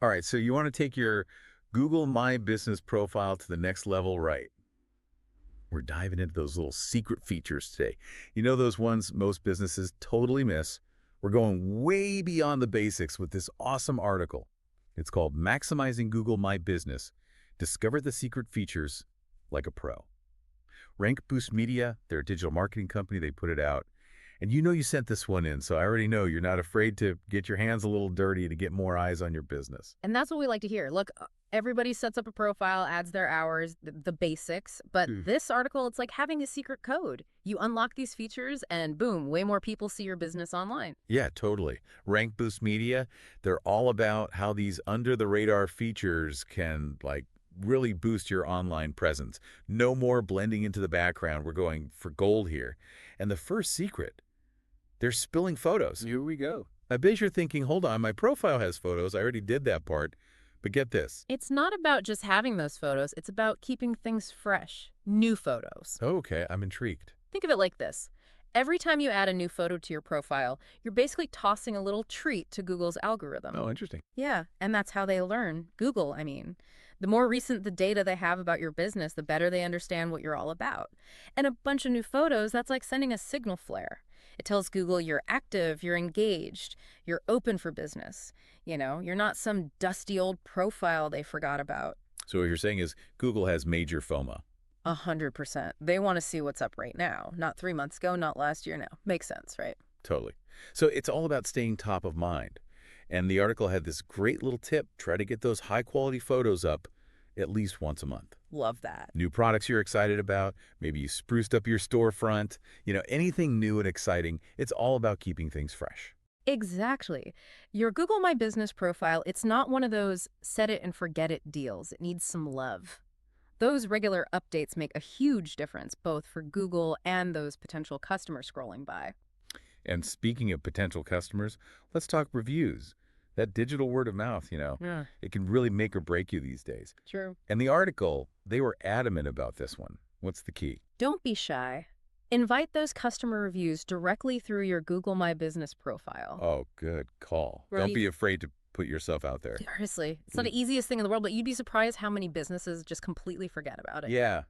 All right, so you want to take your Google My Business profile to the next level, right? We're diving into those little secret features today. You know those ones most businesses totally miss? We're going way beyond the basics with this awesome article. It's called Maximizing Google My Business. Discover the secret features like a pro. Rank Boost Media, they're a digital marketing company, they put it out. And you know you sent this one in, so I already know you're not afraid to get your hands a little dirty to get more eyes on your business. And that's what we like to hear. Look, everybody sets up a profile, adds their hours, the basics. But this article, it's like having a secret code. You unlock these features and boom, way more people see your business online. Yeah, totally. Rank Boost Media, they're all about how these under-the-radar features can, really boost your online presence. No more blending into the background. We're going for gold here. And the first secret, they're spilling photos. Here we go. I bet you're thinking, hold on, my profile has photos. I already did that part. But get this. It's not about just having those photos. It's about keeping things fresh. New photos. Okay, I'm intrigued. Think of it like this. Every time you add a new photo to your profile, you're basically tossing a little treat to Google's algorithm. Oh, interesting. Yeah, and that's how they learn. Google, I mean. The more recent the data they have about your business, the better they understand what you're all about. And a bunch of new photos, that's like sending a signal flare. It tells Google you're active, you're engaged, you're open for business. You know, you're not some dusty old profile they forgot about. So what you're saying is Google has major FOMO. 100%. They want to see what's up right now. Not 3 months ago, not last year now. Makes sense, right? Totally. So it's all about staying top of mind. And the article had this great little tip. Try to get those high-quality photos up at least once a month. Love that. New products you're excited about. Maybe you spruced up your storefront. You know, anything new and exciting. It's all about keeping things fresh. Exactly. Your Google My Business profile, it's not one of those set it and forget it deals. It needs some love. Those regular updates make a huge difference, both for Google and those potential customers scrolling by. And speaking of potential customers, let's talk reviews. That digital word of mouth, Yeah, it can really make or break you these days. true. And the article, they were adamant about this one. What's the key? Don't be shy. Invite those customer reviews directly through your Google My Business profile. Oh, good call. Right. Don't be afraid to put yourself out there. Seriously, it's not the easiest thing in the world, but you'd be surprised how many businesses just completely forget about it. Yeah.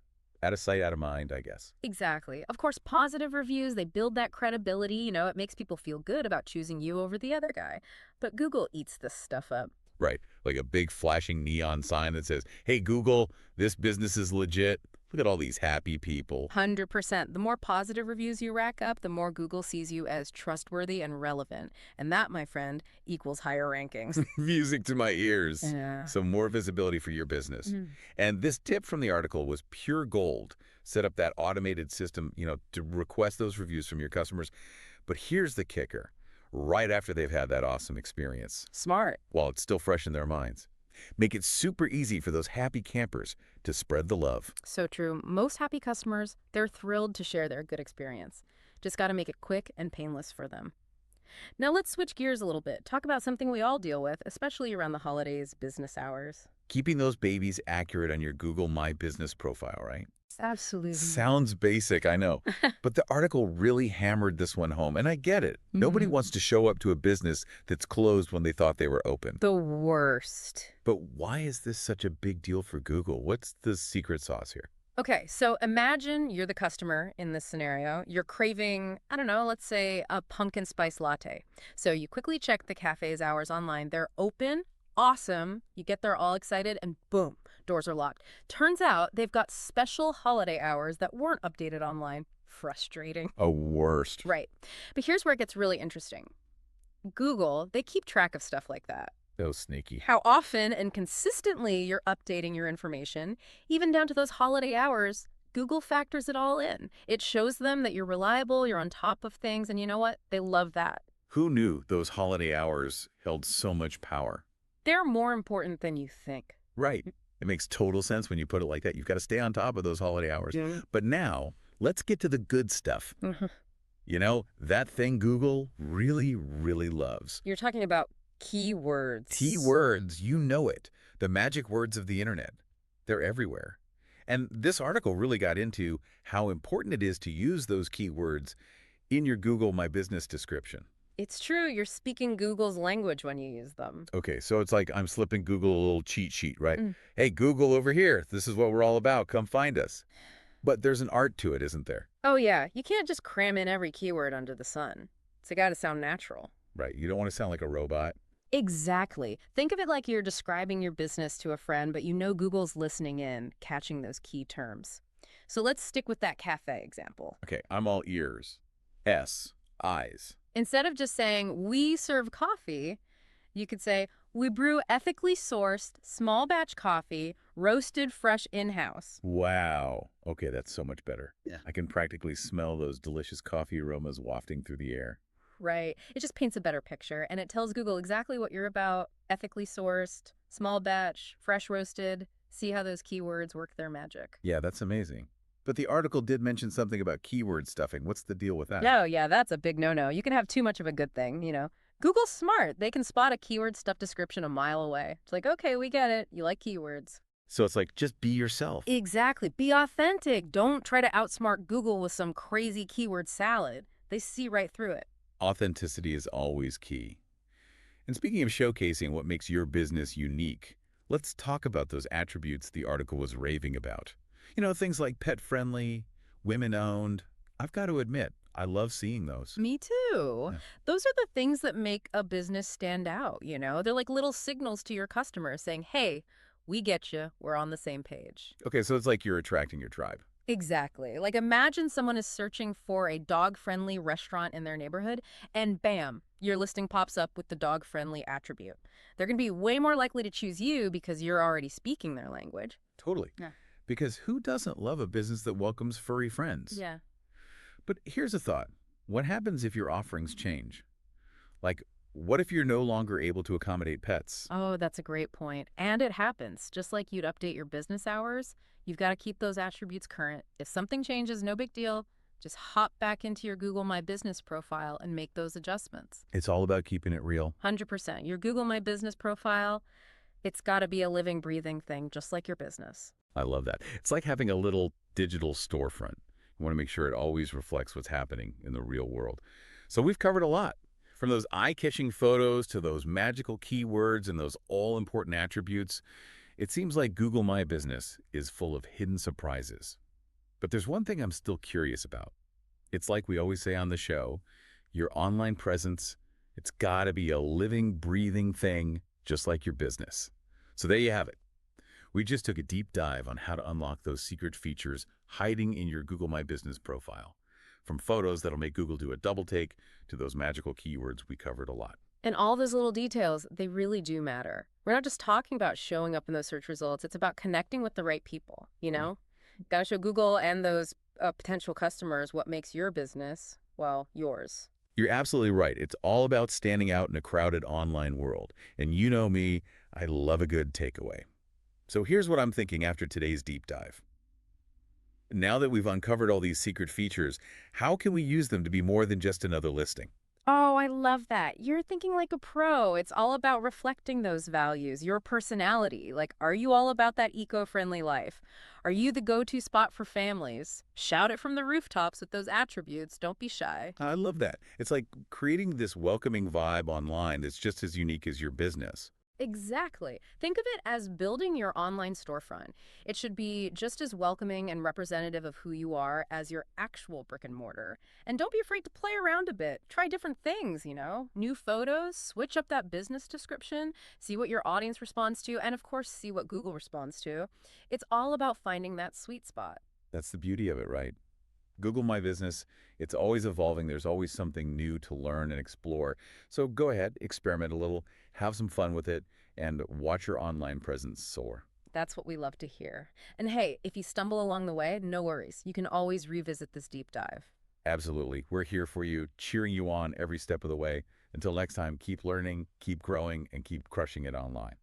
Out of sight, out of mind, I guess. Exactly. Of course, positive reviews, they build that credibility. You know, it makes people feel good about choosing you over the other guy. But Google eats this stuff up. Right. Like a big flashing neon sign that says, hey, Google, this business is legit. Look at all these happy people. 100%. The more positive reviews you rack up, the more Google sees you as trustworthy and relevant. And that, my friend, equals higher rankings. Music to my ears. Yeah. So more visibility for your business. And this tip from the article was pure gold. Set up that automated system, to request those reviews from your customers. But here's the kicker. Right after they've had that awesome experience, Smart. while it's still fresh in their minds. Make it super easy for those happy campers to spread the love. So true. Most happy customers, they're thrilled to share their good experience. Just got to make it quick and painless for them. Now let's switch gears a little bit. Talk about something we all deal with, especially around the holidays, business hours. Keeping those babies accurate on your Google My Business profile, right? Absolutely. Sounds basic, I know. But the article really hammered this one home, and I get it. Nobody wants to show up to a business that's closed when they thought they were open. The worst. But why is this such a big deal for Google? What's the secret sauce here? Okay, so imagine you're the customer in this scenario. You're craving, I don't know, let's say a pumpkin spice latte. So you quickly check the cafe's hours online. They're open. Awesome. You get there all excited and boom, doors are locked. Turns out they've got special holiday hours that weren't updated online. Frustrating. A worst. Right. But here's where it gets really interesting. Google, they keep track of stuff like that. So sneaky. How often and consistently you're updating your information, even down to those holiday hours, Google factors it all in. It shows them that you're reliable, you're on top of things, and you know what? They love that. Who knew those holiday hours held so much power? They're more important than you think. Right. It makes total sense when you put it like that. You've got to stay on top of those holiday hours. Yeah. But now, let's get to the good stuff. That thing Google really, really loves. You're talking about keywords. Keywords, you know it. The magic words of the internet. They're everywhere. And this article really got into how important it is to use those keywords in your Google My Business description. It's true, you're speaking Google's language when you use them. Okay, so it's like I'm slipping Google a little cheat sheet, right? Mm. Hey, Google over here. This is what we're all about. Come find us. But there's an art to it, isn't there? Oh yeah, you can't just cram in every keyword under the sun. It's gotta sound natural. Right. You don't want to sound like a robot. Exactly. Think of it like you're describing your business to a friend, but you know Google's listening in, catching those key terms. So let's stick with that cafe example. Okay, I'm all ears. S, eyes. Instead of just saying, we serve coffee, you could say, we brew ethically sourced, small batch coffee, roasted fresh in-house. Wow. Okay, that's so much better. Yeah. I can practically smell those delicious coffee aromas wafting through the air. Right. It just paints a better picture, and it tells Google exactly what you're about, ethically sourced, small batch, fresh roasted. See how those keywords work their magic. Yeah, that's amazing. But the article did mention something about keyword stuffing. What's the deal with that? Oh, yeah, that's a big no-no. You can have too much of a good thing. Google's smart. They can spot a keyword stuff description a mile away. It's like, okay, we get it. You like keywords. So it's like, just be yourself. Exactly. Be authentic. Don't try to outsmart Google with some crazy keyword salad. They see right through it. Authenticity is always key. And speaking of showcasing what makes your business unique, let's talk about those attributes the article was raving about. Things like pet-friendly, women-owned. I've got to admit, I love seeing those. Me too. Yeah. Those are the things that make a business stand out. They're like little signals to your customers saying, hey, we get you. We're on the same page. Okay, so it's like you're attracting your tribe. Exactly. Like imagine someone is searching for a dog-friendly restaurant in their neighborhood and bam, your listing pops up with the dog-friendly attribute. They're going to be way more likely to choose you because you're already speaking their language. Totally. Yeah. Because who doesn't love a business that welcomes furry friends? Yeah. But here's a thought. What happens if your offerings change? Like, what if you're no longer able to accommodate pets? Oh, that's a great point. And it happens. Just like you'd update your business hours, you've got to keep those attributes current. If something changes, no big deal. Just hop back into your Google My Business profile and make those adjustments. It's all about keeping it real. 100%. Your Google My Business profile, it's got to be a living, breathing thing, just like your business. I love that. It's like having a little digital storefront. You want to make sure it always reflects what's happening in the real world. So we've covered a lot. From those eye-catching photos to those magical keywords and those all-important attributes, it seems like Google My Business is full of hidden surprises. But there's one thing I'm still curious about. It's like we always say on the show, your online presence, it's got to be a living, breathing thing, just like your business. So there you have it. We just took a deep dive on how to unlock those secret features hiding in your Google My Business profile. From photos that'll make Google do a double take to those magical keywords, we covered a lot. And all those little details, they really do matter. We're not just talking about showing up in those search results. It's about connecting with the right people. Got to show Google and those potential customers what makes your business, well, yours. You're absolutely right. It's all about standing out in a crowded online world. And you know me, I love a good takeaway. So here's what I'm thinking after today's deep dive. Now that we've uncovered all these secret features, how can we use them to be more than just another listing? Oh, I love that. You're thinking like a pro. It's all about reflecting those values, your personality. Like, are you all about that eco-friendly life? Are you the go-to spot for families? Shout it from the rooftops with those attributes. Don't be shy. I love that. It's like creating this welcoming vibe online that's just as unique as your business. Exactly. Think of it as building your online storefront. It should be just as welcoming and representative of who you are as your actual brick and mortar. And don't be afraid to play around a bit. Try different things. New photos, switch up that business description, see what your audience responds to, and of course, see what Google responds to. It's all about finding that sweet spot. That's the beauty of it, right? Google My Business, it's always evolving. There's always something new to learn and explore. So go ahead, experiment a little, have some fun with it, and watch your online presence soar. That's what we love to hear. And hey, if you stumble along the way, no worries. You can always revisit this deep dive. Absolutely. We're here for you, cheering you on every step of the way. Until next time, keep learning, keep growing, and keep crushing it online.